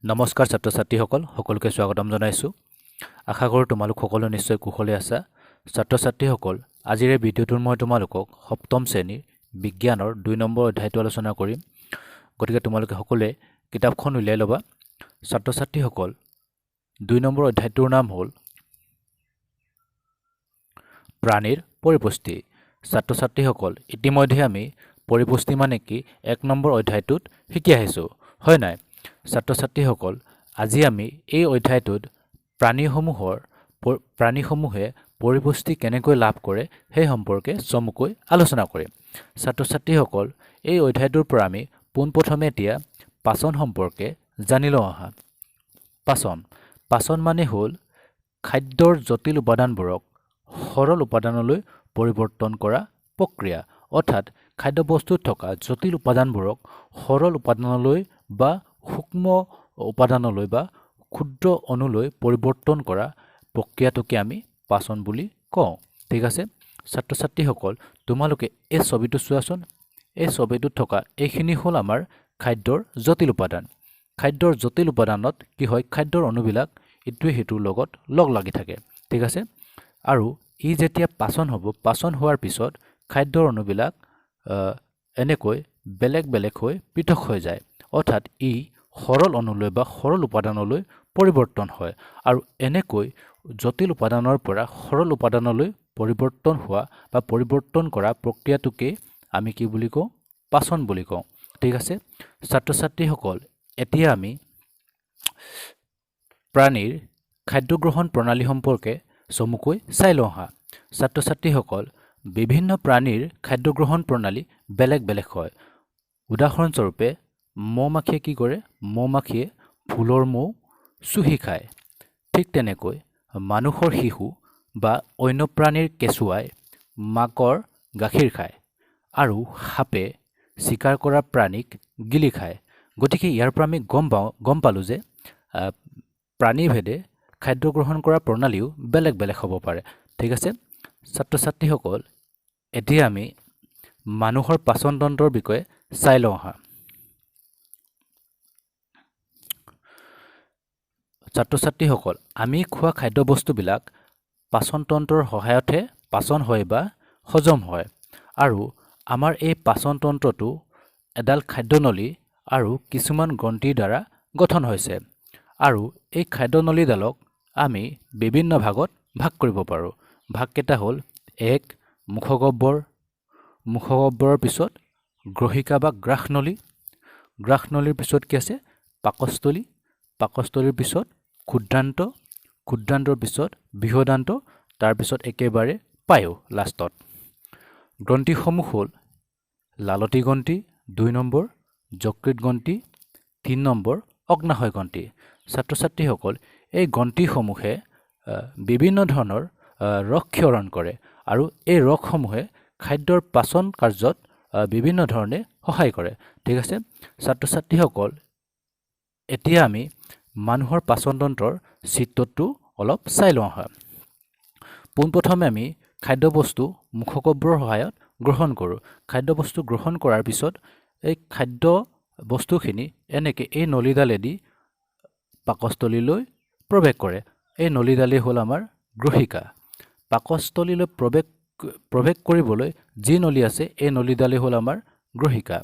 নমস্কাৰ ছাত্ৰ ছাত্ৰীসকল সকলোকে স্বাগতম জনাইছোঁ। আশা কৰোঁ তোমালোক সকলো নিশ্চয় কুশলে আছা। ছাত্ৰ ছাত্ৰীসকল, আজিৰ এই ভিডিঅ'টোত মই তোমালোকক সপ্তম শ্ৰেণীৰ বিজ্ঞানৰ 2 নম্বৰ অধ্যায়টো আলোচনা কৰিম। গতিকে তোমালোকে সকলোৱে কিতাপখন উলিয়াই ল'বা। ছাত্ৰ ছাত্ৰীসকল, 2 নম্বৰ অধ্যায়টোৰ নাম হ'ল প্ৰাণীৰ পৰিপুষ্টি। ছাত্ৰ ছাত্ৰীসকল, ইতিমধ্যে আমি পৰিপুষ্টি মানে কি 1 নম্বৰ অধ্যায়টোত শিকি আহিছোঁ, হয় নাই? ছাত্ৰ ছাত্ৰীসকল, আজি আমি এই অধ্যায়টোত প্ৰাণীসমূহে পৰিপুষ্টি কেনেকৈ লাভ কৰে সেই সম্পৰ্কে চমুকৈ আলোচনা কৰিম। ছাত্ৰ ছাত্ৰীসকল, এই অধ্যায়টোৰ পৰা আমি পোনপ্ৰথমে এতিয়া পাচন সম্পৰ্কে জানি লওঁ আহা। পাচন মানে হ'ল খাদ্যৰ জটিল উপাদানবোৰক সৰল উপাদানলৈ পৰিৱৰ্তন কৰা প্ৰক্ৰিয়া, অৰ্থাৎ খাদ্যবস্তুত থকা জটিল উপাদানবোৰক সৰল উপাদানলৈ বা সূক্ষ্ম উপাদানলৈ বা ক্ষুদ্ৰ অণুলৈ পৰিৱৰ্তন কৰা প্ৰক্ৰিয়াটোকে আমি পাচন বুলি কওঁ। ঠিক আছে ছাত্ৰ ছাত্ৰীসকল, তোমালোকে এই ছবিটো চোৱাচোন। এই ছবিটোত থকা এইখিনি হ'ল আমাৰ খাদ্যৰ জটিল উপাদান। খাদ্যৰ জটিল উপাদানত কি হয়, খাদ্যৰ অণুবিলাক ইটোৱে সিটোৰ লগত লগ লাগি থাকে। ঠিক আছে, আৰু ই যেতিয়া পাচন হ'ব, পাচন হোৱাৰ পিছত খাদ্যৰ অণুবিলাক এনেকৈ বেলেগ বেলেগ হৈ পৃথক হৈ যায়, অৰ্থাৎ ই সৰল অণুলৈ বা সৰল উপাদানলৈ পৰিৱৰ্তন হয়। আৰু এনেকৈ জটিল উপাদানৰ পৰা সৰল উপাদানলৈ পৰিৱৰ্তন হোৱা বা পৰিৱৰ্তন কৰা প্ৰক্ৰিয়াটোকে আমি কি বুলি কওঁ? পাচন বুলি কওঁ। ঠিক আছে ছাত্ৰ ছাত্ৰীসকল, এতিয়া আমি প্ৰাণীৰ খাদ্য গ্ৰহণ প্ৰণালী সম্পৰ্কে চমুকৈ চাই লওঁ আহা। ছাত্ৰ ছাত্ৰীসকল, বিভিন্ন প্ৰাণীৰ খাদ্য গ্ৰহণ প্ৰণালী বেলেগ বেলেগ হয়। উদাহৰণস্বৰূপে মৌ-মাখিয়ে কি কৰে? মৌ-মাখিয়ে ফুলৰ মৌ চুহি খায়। ঠিক তেনেকৈ মানুহৰ শিশু বা অন্য প্ৰাণীৰ কেঁচুৱাই মাকৰ গাখীৰ খায়, আৰু সাপে চিকাৰ কৰা প্ৰাণীক গিলি খায়। গতিকে ইয়াৰ পৰা আমি গম পালোঁ যে প্ৰাণীভেদে খাদ্য গ্ৰহণ কৰা প্ৰণালীও বেলেগ বেলেগ হ'ব পাৰে। ঠিক আছে ছাত্ৰ ছাত্ৰীসকল, এতিয়া আমি মানুহৰ পাচন তন্ত্ৰৰ বিষয়ে চাই লওঁ আহা। ছাত্ৰ ছাত্ৰীসকল, আমি খোৱা খাদ্যবস্তুবিলাক পাচন তন্ত্ৰৰ সহায়তহে পাচন হয় বা হজম হয়। আৰু আমাৰ এই পাচন তন্ত্ৰটো এডাল খাদ্যনলী আৰু কিছুমান গ্ৰন্থিৰ দ্বাৰা গঠন হৈছে। আৰু এই খাদ্যনলীডালক আমি বিভিন্ন ভাগত ভাগ কৰিব পাৰোঁ। ভাগকেইটা হ'ল: 1. মুখগহ্বৰ, মুখগহ্বৰৰ পিছত গ্ৰহিকা বা গ্ৰাহনলী, গ্ৰাহনলীৰ পিছত কি আছে? পাকস্থলী, পাকস্থলীৰ পিছত ক্ষুদ্ৰান্ত, ক্ষুদ্ৰান্তৰ পিছত বৃহদান্ত, তাৰপিছত একেবাৰে পায়ু লাষ্টত। গ্ৰন্থিসমূহ হ'ল লালতী গ্ৰন্থি 2 নম্বৰ, যকৃত গ্ৰন্থি 3 নম্বৰ, অগ্নাশয় গ্ৰন্থি। ছাত্ৰ ছাত্ৰীসকল, এই গ্ৰন্থিসমূহে বিভিন্ন ধৰণৰ ৰস ক্ষৰণ কৰে, আৰু এই ৰসসমূহে খাদ্যৰ পাচন কাৰ্যত বিভিন্ন ধৰণে সহায় কৰে। ঠিক আছে ছাত্ৰ ছাত্ৰীসকল, এতিয়া আমি মানুহৰ পাচন তন্ত্ৰৰ চিত্ৰটো অলপ চাই লওঁ আহা। পোনপ্ৰথমে আমি খাদ্যবস্তু মুখগহ্বৰৰ সহায়ত গ্ৰহণ কৰোঁ। খাদ্যবস্তু গ্ৰহণ কৰাৰ পিছত এই খাদ্য বস্তুখিনি এনেকৈ এই নলীডালেদি পাকস্থলীলৈ প্ৰৱেশ কৰে। এই নলীডালেই হ'ল আমাৰ গ্ৰহিকা। পাকস্থলীলৈ প্ৰৱেশ কৰিবলৈ যি নলী আছে, এই নলীডালেই হ'ল আমাৰ গ্ৰহিকা।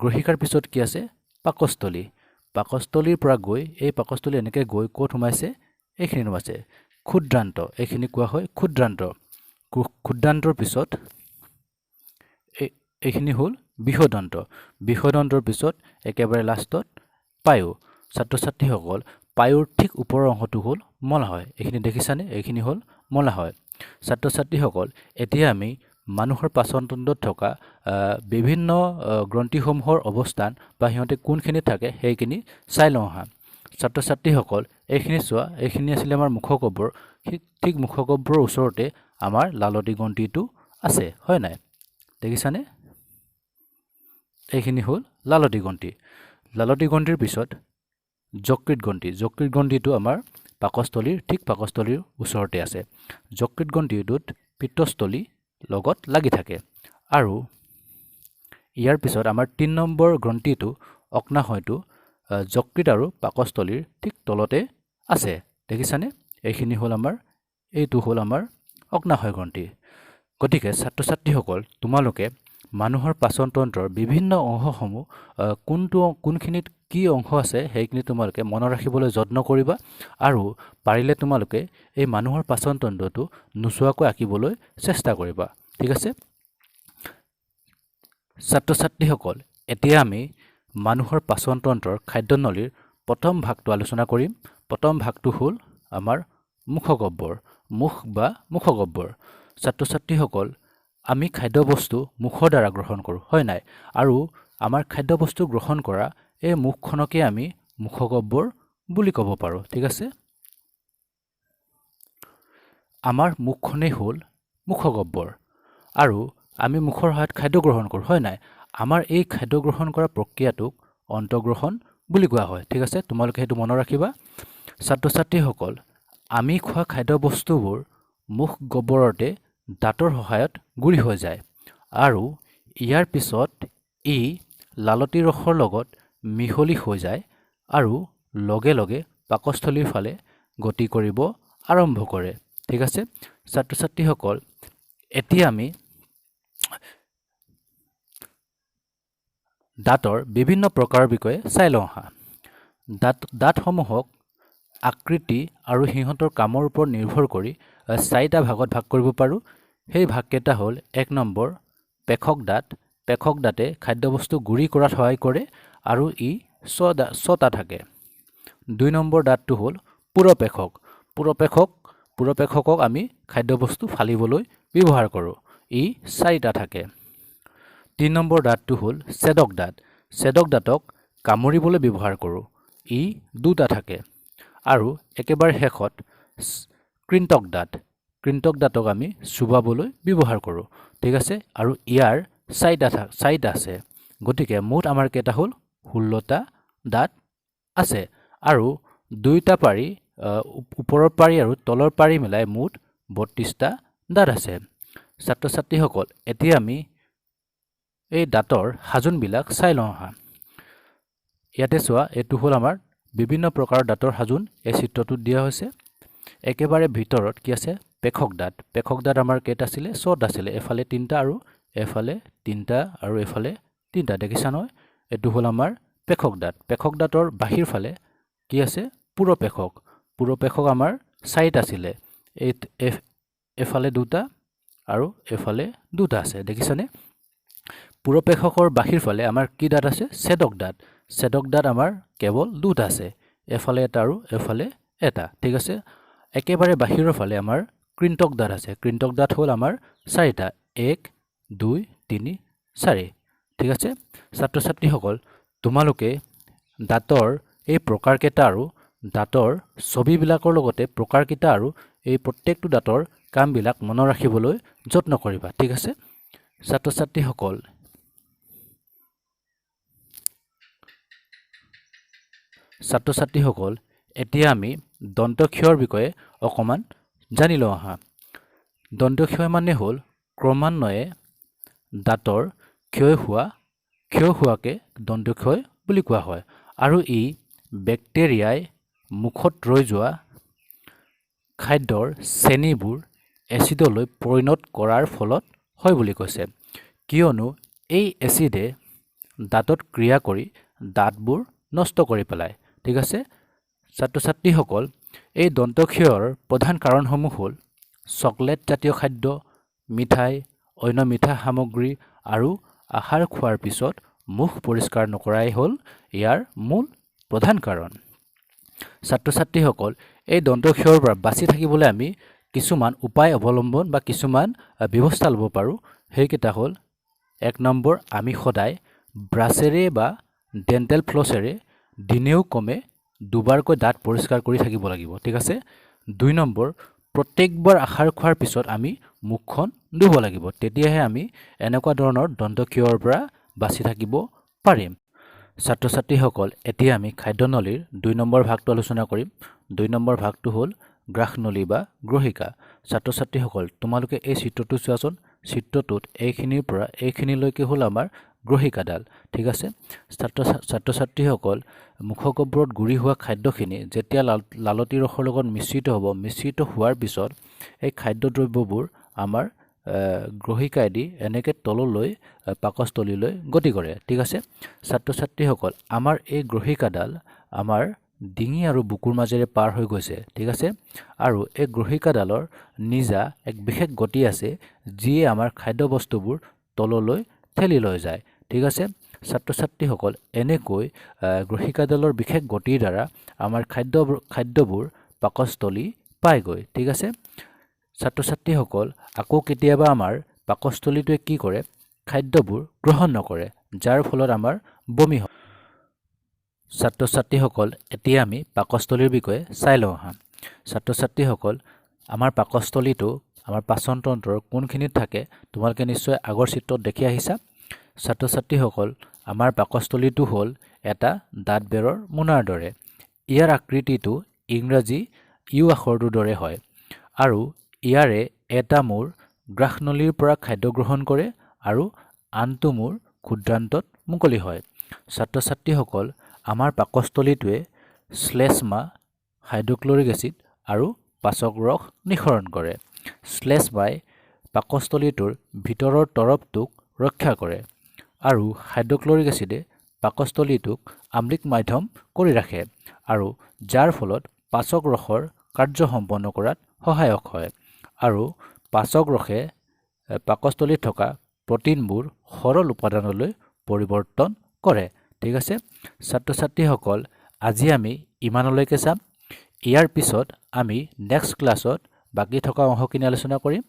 গ্ৰহিকাৰ পিছত কি আছে? পাকস্থলী। পাকস্থলীৰ পৰা গৈ এই পাকস্থলী এনেকৈ গৈ ক'ত সোমাইছে? এইখিনি সোমাইছে ক্ষুদ্ৰান্ত। এইখিনি কোৱা হয় ক্ষুদ্ৰান্ত। ক্ষুদ্ৰান্তৰ পিছত এইখিনি হ'ল বৃহদান্ত। বৃহদান্তৰ পিছত একেবাৰে লাষ্টত পায়ু। ছাত্ৰ ছাত্ৰীসকল, পায়ুৰ ঠিক ওপৰৰ অংশটো হ'ল মলাশয়। এইখিনি দেখিছানে? এইখিনি হ'ল মলাশয়। ছাত্ৰ ছাত্ৰীসকল, এতিয়া আমি মানুহৰ পাচন তন্ত্ৰত থকা বিভিন্ন গ্ৰন্থিসমূহৰ অৱস্থান বা সিহঁতে কোনখিনি থাকে সেইখিনি চাই লওঁ আহা। ছাত্ৰ ছাত্ৰীসকল, এইখিনি চোৱা, এইখিনি আছিলে আমাৰ মুখগহ্বৰ। ঠিক মুখগহ্বৰৰ ওচৰতে আমাৰ লালতী গ্ৰন্থিটো আছে, হয় নাই? দেখিছানে? এইখিনি হ'ল লালতী গ্ৰন্থি। লালতী গ্ৰন্থিৰ পিছত যকৃত গ্ৰন্থি। যকৃত গ্ৰন্থিটো আমাৰ পাকস্থলীৰ ঠিক পাকস্থলীৰ ওচৰতে আছে। যকৃত গ্ৰন্থিটোত পিত্তস্থলী লগত লাগি থাকে। আৰু ইয়াৰ পিছত আমাৰ 3 নম্বৰ গ্ৰন্থিটো অগ্নাশয়টো যকৃত আৰু পাকস্থলীৰ ঠিক তলতে আছে। দেখিছানে? এইখিনি হ'ল আমাৰ এইটো হ'ল আমাৰ অগ্নাশয় গ্ৰন্থি। গতিকে ছাত্ৰ ছাত্ৰীসকল তোমালোকে মানুহৰ পাচন তন্ত্ৰৰ বিভিন্ন অংশসমূহ কোনখিনিত কি অংশ আছে সেইখিনি তোমালোকে মনত ৰাখিবলৈ যত্ন কৰিবা আৰু পাৰিলে তোমালোকে এই মানুহৰ পাচন তন্ত্ৰটো নোচোৱাকৈ আঁকিবলৈ চেষ্টা কৰিবা। ঠিক আছে? ছাত্ৰ ছাত্ৰীসকল এতিয়া আমি মানুহৰ পাচন তন্ত্ৰৰ খাদ্যনলীৰ প্ৰথম ভাগটো আলোচনা কৰিম। প্ৰথম ভাগটো হ'ল আমাৰ মুখগহ্বৰ, মুখ বা মুখগহ্বৰ। ছাত্ৰ ছাত্ৰীসকল আমি খাদ্যবস্তু মুখৰ দ্বাৰা গ্ৰহণ কৰোঁ, হয় নাই? আৰু আমাৰ খাদ্যবস্তু গ্ৰহণ কৰা এই মুখখনকে আমি মুখগহ্বৰ বুলি ক'ব পাৰোঁ। ঠিক আছে? আমাৰ মুখখনেই হ'ল মুখগহ্বৰ আৰু আমি মুখৰ সহায়ত খাদ্য গ্ৰহণ কৰোঁ, হয় নাই? আমাৰ এই খাদ্য গ্ৰহণ কৰা প্ৰক্ৰিয়াটোক অন্তঃগ্ৰহণ বুলি কোৱা হয়। ঠিক আছে? তোমালোকে সেইটো মনত ৰাখিবা। ছাত্ৰ ছাত্ৰীসকল আমি খোৱা খাদ্যবস্তুবোৰ মুখ গহ্বৰতে দাঁতৰ সহায়ত গুৰি হৈ যায় আৰু ইয়াৰ পিছত ই লালতী ৰসৰ লগত মিহলি হৈ যায় আৰু লগে লগে পাকস্থলীৰ ফালে গতি কৰিব আৰম্ভ কৰে। ঠিক আছে? ছাত্ৰ ছাত্ৰীসকল এতিয়া আমি দাঁতৰ বিভিন্ন প্ৰকাৰৰ বিষয়ে চাই লওঁ আহা। দাঁতসমূহক আকৃতি আৰু সিহঁতৰ কামৰ ওপৰত নিৰ্ভৰ কৰি 4টা ভাগত ভাগ কৰিব পাৰোঁ। সেই ভাগকেইটা হ'ল 1 নম্বৰ পেশক দাঁত। পেশক দাঁতে খাদ্যবস্তু গুৰি কৰাত সহায় কৰে আৰু ই 6টা থাকে। 2 নম্বৰ দাঁতটো হ'ল পুৰপেশক। পুৰপেশকক আমি খাদ্যবস্তু ফালিবলৈ ব্যৱহাৰ কৰোঁ। ই 4টা থাকে। 3 নম্বৰ দাঁতটো হ'ল ছেদক দাঁত। ছেদক দাঁতক কামুৰিবলৈ ব্যৱহাৰ কৰোঁ। ই 2টা থাকে। আৰু একেবাৰে শেষত কৃন্তক দাঁত। কৃন্তক দাঁতক আমি চুবাবলৈ ব্যৱহাৰ কৰোঁ। ঠিক আছে? আৰু ইয়াৰ 4টা আছে। গতিকে মুঠ আমাৰ কেইটা হ'ল 16টা দাঁত আছে আৰু 2টা পাৰি ওপৰৰ পাৰি আৰু তলৰ পাৰি মিলাই মুঠ 32টা দাঁত আছে। ছাত্ৰ ছাত্ৰীসকল এতিয়া আমি এই দাঁতৰ সাজোনবিলাক চাই লওঁ আহা। ইয়াতে চোৱা, এইটো হ'ল আমাৰ বিভিন্ন প্ৰকাৰৰ দাঁতৰ সাজোন এই চিত্ৰটোত দিয়া হৈছে। একেবাৰে ভিতৰত কি আছে? পেশক দাঁত। পেশক দাঁত আমাৰ কেইটা আছিলে? 6টা আছিলে। এফালে 3টা আৰু এফালে 3টা আৰু এফালে 3টা। দেখিছা নহয়? এইটো হ'ল আমাৰ পেশক দাঁত। পেশক দাঁতৰ বাহিৰ ফালে কি আছে? পুৰপেশক। পুৰপেশক আমাৰ 4টা আছিলে। এফালে 2টা আৰু এফালে 2টা আছে। দেখিছানে? পুৰপেশকৰ বাহিৰ ফালে আমাৰ কি দাঁত আছে? ছেদক দাঁত। ছেদক দাঁত আমাৰ কেৱল 2টা আছে। এফালে 1টা আৰু এফালে 1টা। ঠিক আছে? একেবাৰে বাহিৰৰ ফালে আমাৰ কৃন্তক দাঁত আছে। কৃন্তক দাঁত হ'ল আমাৰ 4টা। 1 2 3 4। ঠিক আছে? ছাত্ৰ ছাত্ৰীসকল তোমালোকে দাঁতৰ এই প্ৰকাৰকেইটা আৰু দাঁতৰ ছবিবিলাকৰ লগতে প্ৰকাৰকেইটা আৰু এই প্ৰত্যেকটো দাঁতৰ কামবিলাক মনত ৰাখিবলৈ যত্ন কৰিবা। ঠিক আছে? ছাত্ৰ ছাত্ৰীসকল এতিয়া আমি দন্তক্ষয়ৰ বিষয়ে অকণমান জানি লওঁ আহা। দন্তক্ষয় মানে হ'ল ক্ৰমান্বয়ে দাঁতৰ ক্ষয় হোৱাকে দন্তক্ষয় বুলি কোৱা হয় আৰু ই বেক্টেৰিয়াই মুখত ৰৈ যোৱা খাদ্যৰ চেনিবোৰ এচিডলৈ পৰিণত কৰাৰ ফলত হয় বুলি কৈছে। কিয়নো এই এচিডে দাঁতত ক্ৰিয়া কৰি দাঁতবোৰ নষ্ট কৰি পেলায়। ঠিক আছে? ছাত্ৰ ছাত্ৰীসকল এই দন্তক্ষয়ৰ প্ৰধান কাৰণসমূহ হ'ল চকলেট জাতীয় খাদ্য, মিঠাই, অন্য মিঠা সামগ্ৰী আৰু আহাৰ খোৱাৰ পিছত মুখ পৰিষ্কাৰ নকৰাই হ'ল ইয়াৰ মূল প্ৰধান কাৰণ। ছাত্ৰ ছাত্ৰীসকল এই দন্তক্ষয়ৰ পৰা বাচি থাকিবলৈ আমি কিছুমান উপায় অৱলম্বন বা কিছুমান ব্যৱস্থা ল'ব পাৰোঁ। সেইকেইটা হ'ল 1 নম্বৰ আমি সদায় ব্ৰাছেৰে বা ডেণ্টেল ফ্লছেৰে দিনেও কমে 2বাৰকৈ দাঁত পৰিষ্কাৰ কৰি থাকিব লাগিব। ঠিক আছে? 2 নম্বৰ প্ৰত্যেকবাৰ আহাৰ খোৱাৰ পিছত আমি মুখখন ধুব লাগিব। তেতিয়াহে আমি এনেকুৱা ধৰণৰ দন্তক্ষয়ৰ পৰা বাচি থাকিব পাৰিম। ছাত্ৰ ছাত্ৰীসকল এতিয়া আমি খাদ্যনলীৰ 2 নম্বৰ ভাগটো আলোচনা কৰিম। 2 নম্বৰ ভাগটো হ'ল গ্ৰাহনলী বা গ্ৰহিকা। ছাত্ৰ ছাত্ৰীসকল তোমালোকে এই চিত্ৰটো চোৱাচোন। চিত্ৰটোত এইখিনিৰ পৰা এইখিনিলৈকে হ'ল আমাৰ গ্ৰহিকাডাল ঠিক আছে ছাত্ৰ ছাত্ৰীসকল মুখগহ্বৰত গুৰি হোৱা খাদ্যখিনি যেতিয়া লালতি ৰসৰ লগত মিশ্ৰিত হ'ব মিশ্ৰিত হোৱাৰ পিছত এই খাদ্যদ্ৰব্যবোৰ আমাৰ গ্ৰহিকাইদি এনেকৈ তললৈ পাকস্থলীলৈ গতি কৰে ঠিক আছে ছাত্ৰ ছাত্ৰীসকল আমাৰ এই গ্ৰহিকাডাল আমাৰ ডিঙি আৰু বুকুৰ মাজেৰে পাৰ হৈ গৈছে ঠিক আছে আৰু এই গ্ৰহিকাডালৰ নিজা এক বিশেষ গতি আছে যিয়ে আমাৰ খাদ্যবস্তুবোৰ তললৈ ঠেলি লৈ যায় ঠিক আছে ছাত্ৰ ছাত্ৰীসকল এনেকৈ গ্ৰহিকাডালৰ বিশেষ গতিৰ দ্বাৰা আমাৰ খাদ্যবোৰ পাকস্থলী পায়গৈ ঠিক আছে ছাত্ৰ ছাত্ৰীসকল আকৌ কেতিয়াবা আমাৰ পাকস্থলীটোৱে কি কৰে খাদ্যবোৰ গ্ৰহণ নকৰে যাৰ ফলত আমাৰ বমি হয় ছাত্ৰ ছাত্ৰীসকল এতিয়া আমি পাকস্থলীৰ বিষয়ে চাই লওঁ আহা ছাত্ৰ ছাত্ৰীসকল আমাৰ পাকস্থলীটো আমাৰ পাচন তন্ত্ৰৰ কোনখিনিত থাকে তোমালোকে নিশ্চয় আগৰ চিত্ৰত দেখি আহিছা ছাত্ৰ ছাত্ৰীসকল আমাৰ পাকস্থলীটো হ'ল এটা দাঁতবেৰৰ মোনাৰ দৰে ইয়াৰ আকৃতিটো ইংৰাজী ইউ আখৰটোৰ দৰে হয় আৰু ইয়াৰে এটা মূৰ গ্ৰাহনলীৰ পৰা খাদ্য গ্ৰহণ কৰে আৰু আনটো মূৰ ক্ষুদ্ৰান্তত মুকলি হয় ছাত্ৰ ছাত্ৰীসকল আমাৰ পাকস্থলীটোৱে শ্লেষ্মা হাইড্ৰক্লৰিক এচিড আৰু পাচক ৰস নিঃসৰণ কৰে শ্লেষ্মাই পাকস্থলীটোৰ ভিতৰৰ তৰপটোক ৰক্ষা কৰে আৰু হাইড্ৰক্লৰিক এচিডে পাকস্থলীটোক আম্লিক মাধ্যম কৰি ৰাখে আৰু যাৰ ফলত পাচক ৰসৰ কাৰ্য সম্পন্ন কৰাত সহায়ক হয় আৰু পাচক ৰসে পাকস্থলীত থকা প্ৰটিনবোৰ সৰল উপাদানলৈ পৰিৱৰ্তন কৰে ঠিক আছে ছাত্ৰ ছাত্ৰীসকল আজি আমি ইমানলৈকে চাম ইয়াৰ পিছত আমি নেক্সট ক্লাছত বাকি থকা অংশখিনি আলোচনা কৰিম